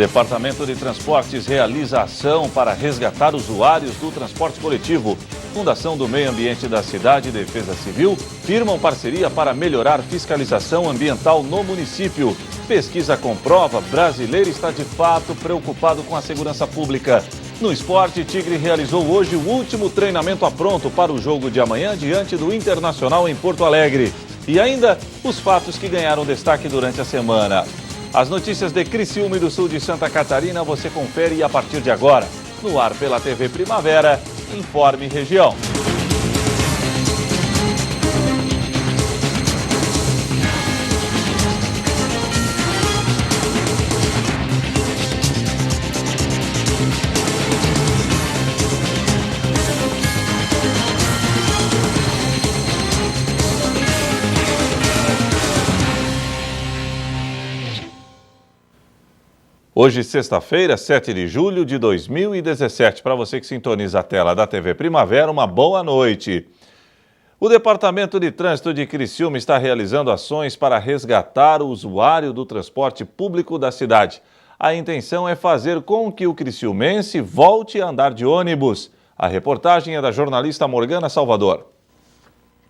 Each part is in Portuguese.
Departamento de Transportes realiza ação para resgatar usuários do transporte coletivo. Fundação do Meio Ambiente da Cidade e Defesa Civil firmam parceria para melhorar fiscalização ambiental no município. Pesquisa comprova, brasileiro está de fato preocupado com a segurança pública. No esporte, Tigre realizou hoje o último treinamento a pronto para o jogo de amanhã diante do Internacional em Porto Alegre. E ainda os fatos que ganharam destaque durante a semana. As notícias de Criciúma e do sul de Santa Catarina você confere a partir de agora. No ar pela TV Primavera, Informe Região. Hoje, sexta-feira, 7 de julho de 2017. Para você que sintoniza a tela da TV Primavera, uma boa noite. O Departamento de Trânsito de Criciúma está realizando ações para resgatar o usuário do transporte público da cidade. A intenção é fazer com que o criciumense volte a andar de ônibus. A reportagem é da jornalista Morgana Salvador.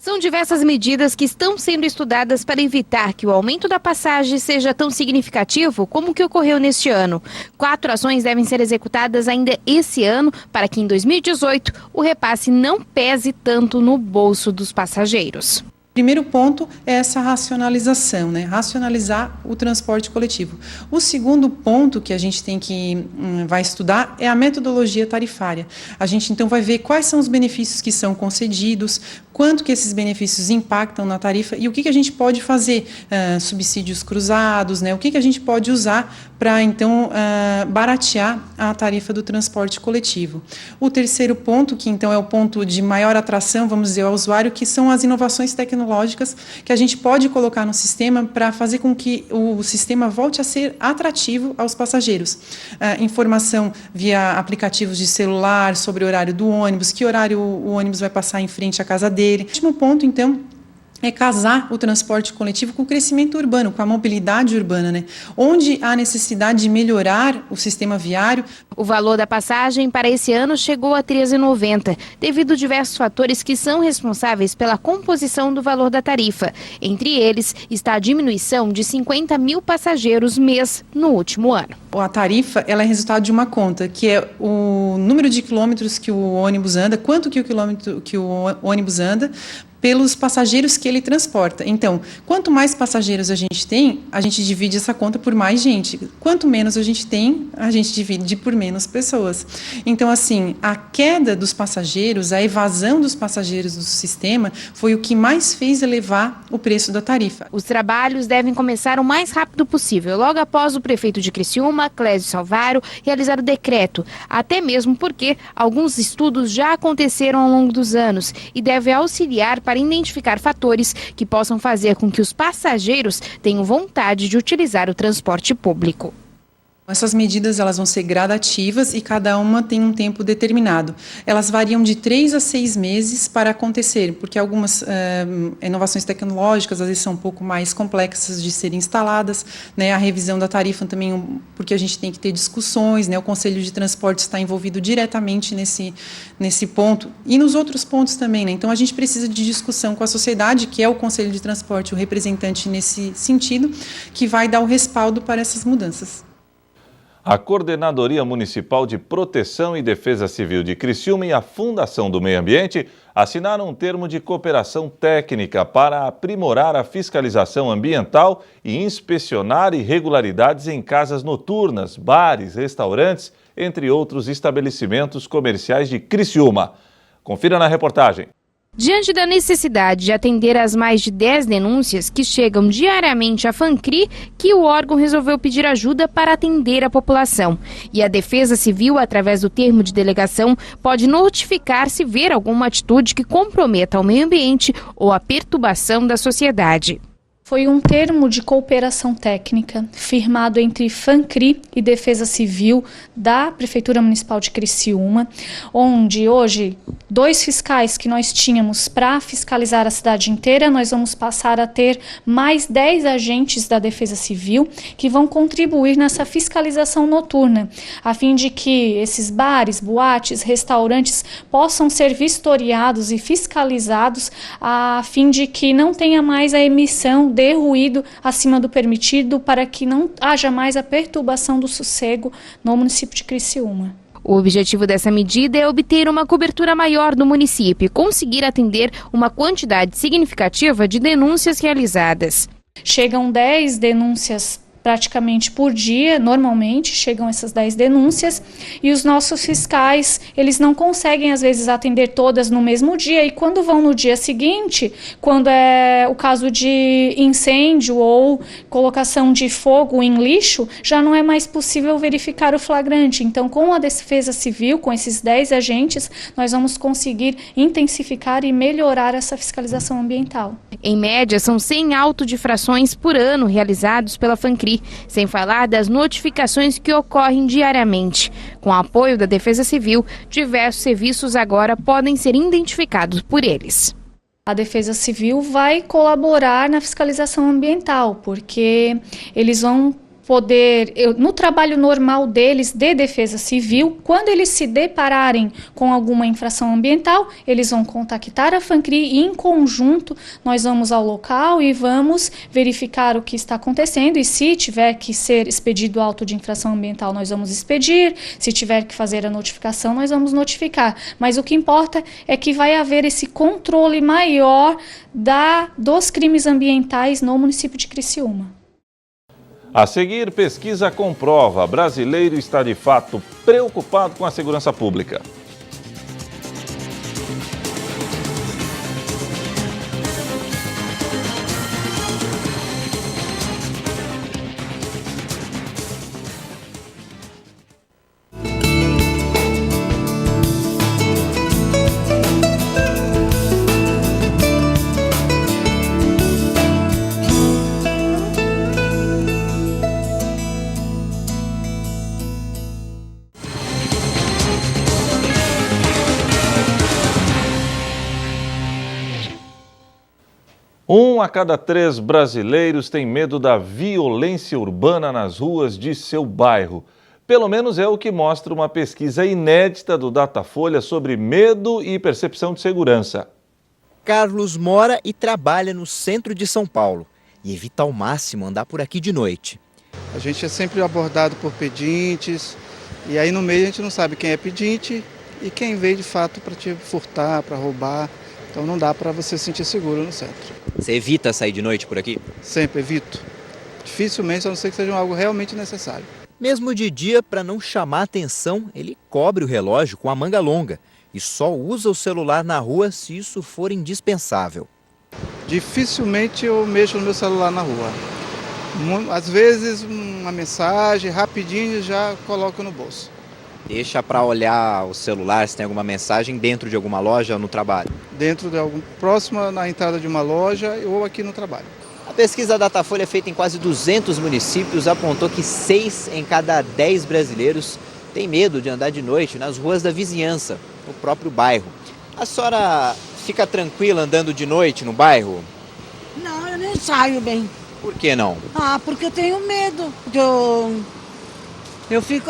São diversas medidas que estão sendo estudadas para evitar que o aumento da passagem seja tão significativo como o que ocorreu neste ano. 4 ações devem ser executadas ainda esse ano para que em 2018 o repasse não pese tanto no bolso dos passageiros. Primeiro ponto é essa racionalização, racionalizar o transporte coletivo. O segundo ponto que a gente vai estudar é a metodologia tarifária. A gente então vai ver quais são os benefícios que são concedidos, quanto que esses benefícios impactam na tarifa e o que a gente pode fazer, subsídios cruzados, o que a gente pode usar para então baratear a tarifa do transporte coletivo. O terceiro ponto, que então é o ponto de maior atração, vamos dizer, ao usuário, que são as inovações tecnológicas que a gente pode colocar no sistema para fazer com que o sistema volte a ser atrativo aos passageiros. Informação via aplicativos de celular sobre o horário do ônibus, que horário o ônibus vai passar em frente à casa dele. O último ponto, então, é casar o transporte coletivo com o crescimento urbano, com a mobilidade urbana, onde há necessidade de melhorar o sistema viário. O valor da passagem para esse ano chegou a R$ 13,90, devido a diversos fatores que são responsáveis pela composição do valor da tarifa. Entre eles está a diminuição de 50 mil passageiros mês no último ano. A tarifa ela é resultado de uma conta, que é o número de quilômetros que o ônibus anda, quanto que o ônibus anda, pelos passageiros que ele transporta. Então, quanto mais passageiros a gente tem, a gente divide essa conta por mais gente. Quanto menos a gente tem, a gente divide por menos pessoas. Então, assim, a queda dos passageiros, a evasão dos passageiros do sistema foi o que mais fez elevar o preço da tarifa. Os trabalhos devem começar o mais rápido possível, logo após o prefeito de Criciúma, Clésio Salvaro, realizar o decreto. Até mesmo porque alguns estudos já aconteceram ao longo dos anos e deve auxiliar para identificar fatores que possam fazer com que os passageiros tenham vontade de utilizar o transporte público. Essas medidas elas vão ser gradativas e cada uma tem um tempo determinado. Elas variam de 3 a 6 meses para acontecer, porque algumas inovações tecnológicas às vezes são um pouco mais complexas de serem instaladas, A revisão da tarifa também, porque a gente tem que ter discussões, O Conselho de Transporte está envolvido diretamente nesse ponto e nos outros pontos também, Então a gente precisa de discussão com a sociedade, que é o Conselho de Transporte, o representante nesse sentido, que vai dar o respaldo para essas mudanças. A Coordenadoria Municipal de Proteção e Defesa Civil de Criciúma e a Fundação do Meio Ambiente assinaram um termo de cooperação técnica para aprimorar a fiscalização ambiental e inspecionar irregularidades em casas noturnas, bares, restaurantes, entre outros estabelecimentos comerciais de Criciúma. Confira na reportagem. Diante da necessidade de atender às mais de 10 denúncias que chegam diariamente à FANCRI, que o órgão resolveu pedir ajuda para atender a população. E a Defesa Civil, através do termo de delegação, pode notificar se ver alguma atitude que comprometa o meio ambiente ou a perturbação da sociedade. Foi um termo de cooperação técnica firmado entre FANCRI e Defesa Civil da Prefeitura Municipal de Criciúma, onde hoje 2 fiscais que nós tínhamos para fiscalizar a cidade inteira, nós vamos passar a ter mais 10 agentes da Defesa Civil que vão contribuir nessa fiscalização noturna, a fim de que esses bares, boates, restaurantes possam ser vistoriados e fiscalizados, a fim de que não tenha mais a emissão de ruído acima do permitido, para que não haja mais a perturbação do sossego no município de Criciúma. O objetivo dessa medida é obter uma cobertura maior no município e conseguir atender uma quantidade significativa de denúncias realizadas. Chegam 10 denúncias praticamente por dia, normalmente chegam essas 10 denúncias, e os nossos fiscais, eles não conseguem às vezes atender todas no mesmo dia, e quando vão no dia seguinte, quando é o caso de incêndio ou colocação de fogo em lixo, já não é mais possível verificar o flagrante. Então, com a Defesa Civil, com esses 10 agentes, nós vamos conseguir intensificar e melhorar essa fiscalização ambiental. Em média, são 100 autodifrações por ano realizados pela FANCRI, sem falar das notificações que ocorrem diariamente. Com o apoio da Defesa Civil, diversos serviços agora podem ser identificados por eles. A Defesa Civil vai colaborar na fiscalização ambiental, porque eles vão poder, no trabalho normal deles de Defesa Civil, quando eles se depararem com alguma infração ambiental, eles vão contactar a FANCRI e, em conjunto, nós vamos ao local e vamos verificar o que está acontecendo, e se tiver que ser expedido auto de infração ambiental, nós vamos expedir, se tiver que fazer a notificação, nós vamos notificar. Mas o que importa é que vai haver esse controle maior dos crimes ambientais no município de Criciúma. A seguir, pesquisa comprova: brasileiro está de fato preocupado com a segurança pública. Um a cada 3 brasileiros tem medo da violência urbana nas ruas de seu bairro. Pelo menos é o que mostra uma pesquisa inédita do Datafolha sobre medo e percepção de segurança. Carlos mora e trabalha no centro de São Paulo e evita ao máximo andar por aqui de noite. A gente é sempre abordado por pedintes, e aí no meio a gente não sabe quem é pedinte e quem veio de fato para te furtar, para roubar. Então não dá para você se sentir seguro no centro. Você evita sair de noite por aqui? Sempre evito. Dificilmente, a não ser que seja algo realmente necessário. Mesmo de dia, para não chamar atenção, ele cobre o relógio com a manga longa e só usa o celular na rua se isso for indispensável. Dificilmente eu mexo no meu celular na rua. Às vezes uma mensagem, rapidinho já coloco no bolso. Deixa para olhar o celular se tem alguma mensagem dentro de alguma loja ou no trabalho? Dentro de próxima na entrada de uma loja ou aqui no trabalho. A pesquisa Datafolha, feita em quase 200 municípios, apontou que 6 em cada 10 brasileiros têm medo de andar de noite nas ruas da vizinhança, no próprio bairro. A senhora fica tranquila andando de noite no bairro? Não, eu nem saio bem. Por que não? Porque eu tenho medo. Porque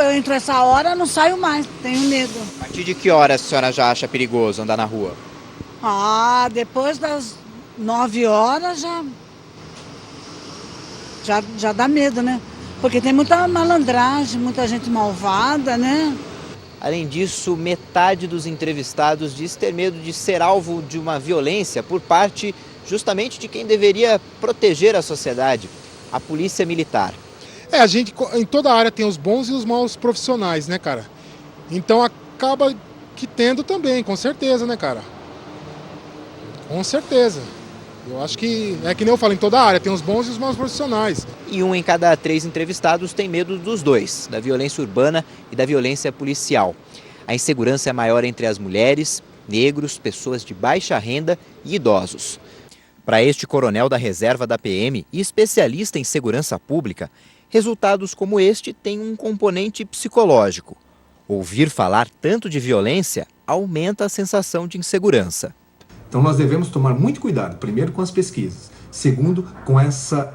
eu entro essa hora, não saio mais, tenho medo. A partir de que hora a senhora já acha perigoso andar na rua? Depois das 9 horas já dá medo, né? Porque tem muita malandragem, muita gente malvada, né? Além disso, metade dos entrevistados diz ter medo de ser alvo de uma violência por parte justamente de quem deveria proteger a sociedade, a polícia militar. A gente em toda a área tem os bons e os maus profissionais, né, cara? Então acaba que tendo também, com certeza, né, cara? Com certeza. Eu acho que, que nem eu falo, em toda a área tem os bons e os maus profissionais. E 1 em cada 3 entrevistados tem medo dos dois, da violência urbana e da violência policial. A insegurança é maior entre as mulheres, negros, pessoas de baixa renda e idosos. Para este coronel da reserva da PM e especialista em segurança pública, resultados como este têm um componente psicológico. Ouvir falar tanto de violência aumenta a sensação de insegurança. Então nós devemos tomar muito cuidado, primeiro com as pesquisas, segundo com essa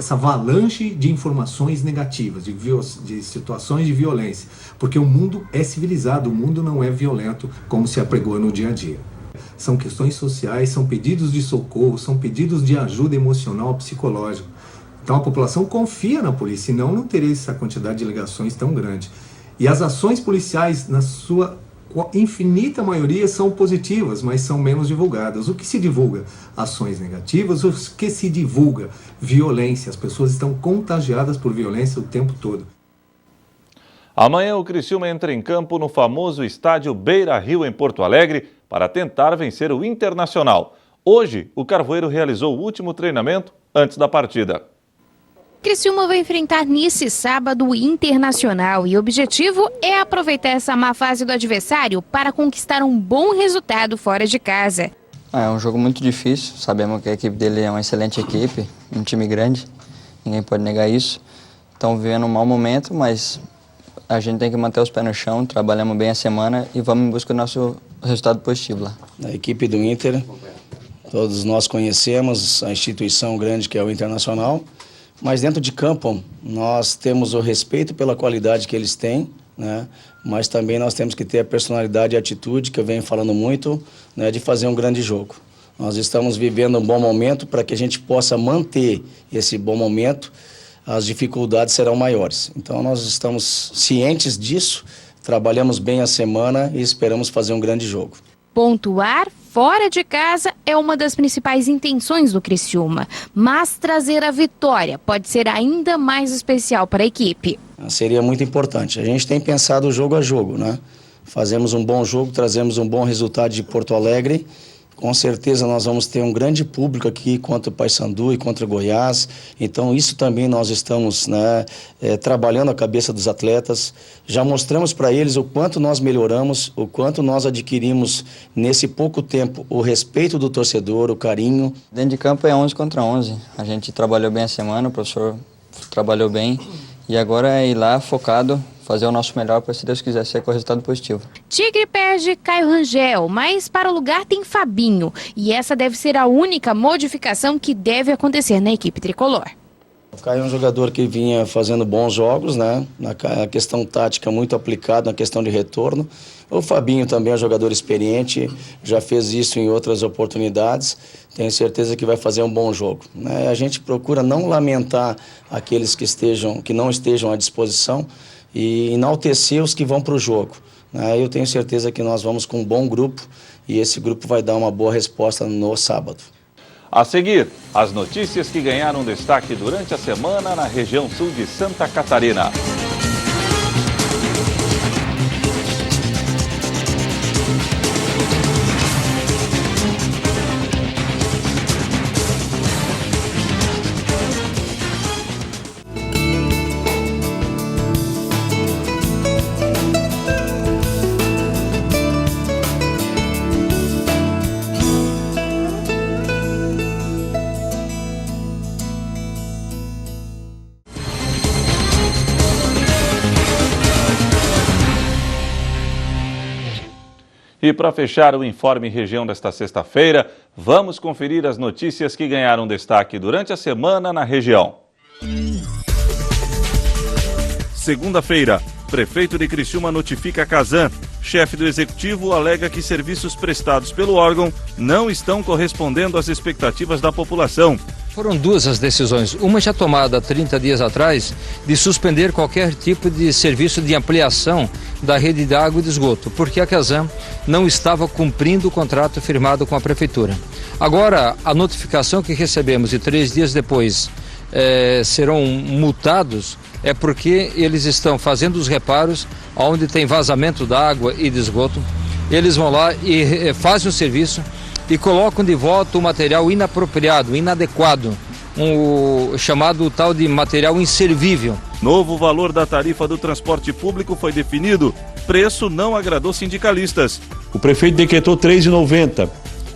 avalanche de informações negativas, de situações de violência, porque o mundo é civilizado, o mundo não é violento como se apregou no dia a dia. São questões sociais, são pedidos de socorro, são pedidos de ajuda emocional, psicológica. Então a população confia na polícia, senão não teria essa quantidade de ligações tão grande. E as ações policiais, na sua infinita maioria, são positivas, mas são menos divulgadas. O que se divulga? Ações negativas. O que se divulga? Violência. As pessoas estão contagiadas por violência o tempo todo. Amanhã o Criciúma entra em campo no famoso estádio Beira-Rio, em Porto Alegre, para tentar vencer o Internacional. Hoje, o Carvoeiro realizou o último treinamento antes da partida. Criciúma vai enfrentar nesse sábado o Internacional e o objetivo é aproveitar essa má fase do adversário para conquistar um bom resultado fora de casa. É um jogo muito difícil, sabemos que a equipe dele é uma excelente equipe, um time grande, ninguém pode negar isso. Estão vivendo um mau momento, mas a gente tem que manter os pés no chão, trabalhamos bem a semana e vamos em busca do nosso resultado positivo lá. A equipe do Inter, todos nós conhecemos a instituição grande que é o Internacional, mas dentro de campo nós temos o respeito pela qualidade que eles têm, né? Mas também nós temos que ter a personalidade e a atitude, que eu venho falando muito, né, de fazer um grande jogo. Nós estamos vivendo um bom momento. Para que a gente possa manter esse bom momento, as dificuldades serão maiores. Então nós estamos cientes disso, trabalhamos bem a semana e esperamos fazer um grande jogo. Pontuar fora de casa é uma das principais intenções do Criciúma, mas trazer a vitória pode ser ainda mais especial para a equipe. Seria muito importante. A gente tem pensado jogo a jogo, né? Fazemos um bom jogo, trazemos um bom resultado de Porto Alegre. Com certeza nós vamos ter um grande público aqui contra o Paysandu e contra o Goiás. Então isso também nós estamos, né, trabalhando a cabeça dos atletas. Já mostramos para eles o quanto nós melhoramos, o quanto nós adquirimos nesse pouco tempo o respeito do torcedor, o carinho. Dentro de campo é 11 contra 11. A gente trabalhou bem a semana, o professor trabalhou bem. E agora é ir lá focado, fazer o nosso melhor para, se Deus quiser, ser com resultado positivo. Tigre perde Caio Rangel, mas para o lugar tem Fabinho. E essa deve ser a única modificação que deve acontecer na equipe tricolor. O Caio é um jogador que vinha fazendo bons jogos, né? Na questão tática muito aplicada, na questão de retorno. O Fabinho também é um jogador experiente, já fez isso em outras oportunidades. Tenho certeza que vai fazer um bom jogo, né? A gente procura não lamentar aqueles que não estejam à disposição e enaltecer os que vão para o jogo, né? Eu tenho certeza que nós vamos com um bom grupo e esse grupo vai dar uma boa resposta no sábado. A seguir, as notícias que ganharam destaque durante a semana na região sul de Santa Catarina. E para fechar o Informe Região desta sexta-feira, vamos conferir as notícias que ganharam destaque durante a semana na região. Segunda-feira, prefeito de Criciúma notifica a Casan. Chefe do executivo alega que serviços prestados pelo órgão não estão correspondendo às expectativas da população. Foram duas as decisões, uma já tomada há 30 dias atrás, de suspender qualquer tipo de serviço de ampliação da rede de água e de esgoto, porque a Casan não estava cumprindo o contrato firmado com a prefeitura. Agora, a notificação que recebemos e 3 dias depois serão multados, é porque eles estão fazendo os reparos onde tem vazamento da água e de esgoto. Eles vão lá e fazem o serviço e colocam de volta o material inapropriado, inadequado, o chamado tal de material inservível. Novo valor da tarifa do transporte público foi definido. Preço não agradou sindicalistas. O prefeito decretou R$ 3,90.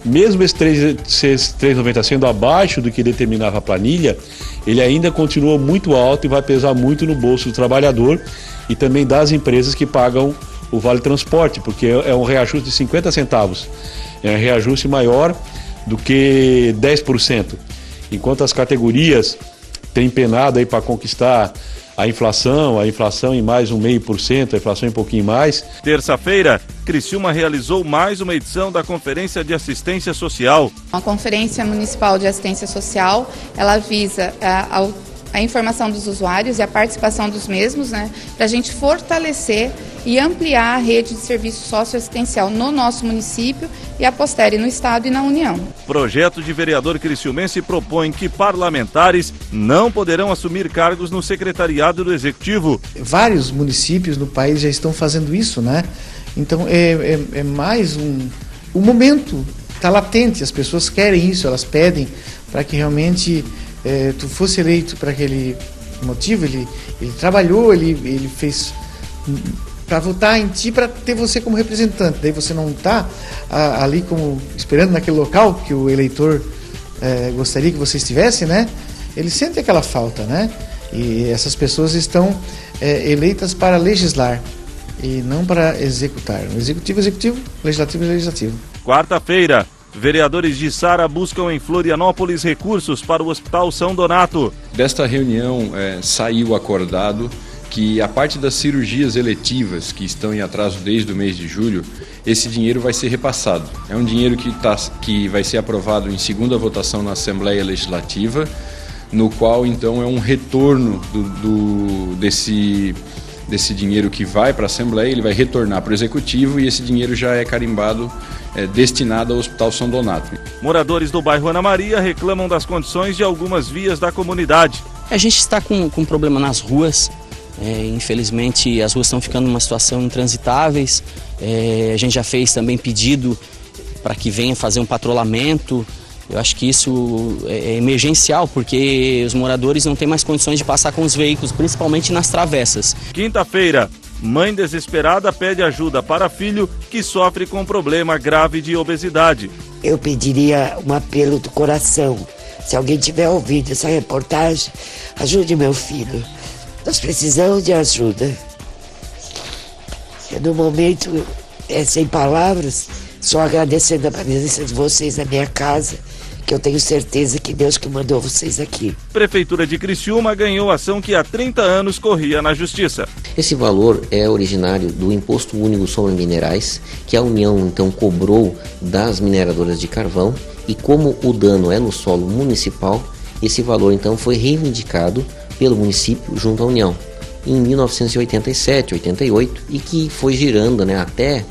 mesmo esse 3,90 sendo abaixo do que determinava a planilha, ele ainda continua muito alto e vai pesar muito no bolso do trabalhador e também das empresas que pagam o Vale Transporte, porque é um reajuste de 50 centavos, é um reajuste maior do que 10%, enquanto as categorias têm penado aí para conquistar a inflação em mais 0,5%, a inflação em pouquinho mais. Terça-feira, Criciúma realizou mais uma edição da Conferência de Assistência Social. A Conferência Municipal de Assistência Social, ela visa a informação dos usuários e a participação dos mesmos, né, para a gente fortalecer e ampliar a rede de serviço socioassistencial no nosso município e a posteriori no Estado e na União. Projeto de vereador criciumense propõe que parlamentares não poderão assumir cargos no secretariado do Executivo. Vários municípios no país já estão fazendo isso, né? Então é mais um momento, está latente, as pessoas querem isso, elas pedem para que realmente tu fosse eleito para aquele motivo, ele trabalhou, ele fez para votar em ti, para ter você como representante. Daí você não está ali como esperando naquele local que o eleitor gostaria que você estivesse, né? Ele sente aquela falta, né? E essas pessoas estão eleitas para legislar e não para executar. Executivo, legislativo, legislativo. Quarta-feira, vereadores de Sara buscam em Florianópolis recursos para o Hospital São Donato. Desta reunião saiu acordado que a parte das cirurgias eletivas que estão em atraso desde o mês de julho, esse dinheiro vai ser repassado. É um dinheiro que vai ser aprovado em segunda votação na Assembleia Legislativa, no qual então é um retorno desse dinheiro que vai para a Assembleia, ele vai retornar para o Executivo e esse dinheiro já é carimbado, destinado ao Hospital São Donato. Moradores do bairro Ana Maria reclamam das condições de algumas vias da comunidade. A gente está com problema nas ruas. Infelizmente as ruas estão ficando numa situação intransitáveis. A gente já fez também pedido para que venha fazer um patrulhamento. Eu acho que isso é emergencial, porque os moradores não têm mais condições de passar com os veículos, principalmente nas travessas. Quinta-feira, mãe desesperada pede ajuda para filho que sofre com problema grave de obesidade. Eu pediria um apelo do coração. Se alguém tiver ouvido essa reportagem, ajude meu filho. Nós precisamos de ajuda. No momento, sem palavras, só agradecendo a presença de vocês na minha casa, que eu tenho certeza que Deus que mandou vocês aqui. Prefeitura de Criciúma ganhou ação que há 30 anos corria na Justiça. Esse valor é originário do Imposto Único sobre Minerais, que a União então cobrou das mineradoras de carvão, e como o dano é no solo municipal, esse valor então foi reivindicado pelo município junto à União em 1987, 88 e que foi girando, né, até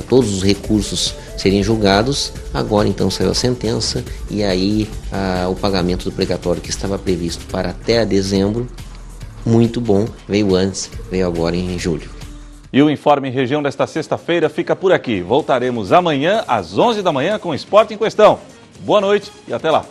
todos os recursos serem julgados. Agora então saiu a sentença e aí o pagamento do precatório que estava previsto para até dezembro, muito bom, veio antes, veio agora em julho. E o Informe Região desta sexta-feira fica por aqui. Voltaremos amanhã às 11 da manhã com o Esporte em Questão. Boa noite e até lá.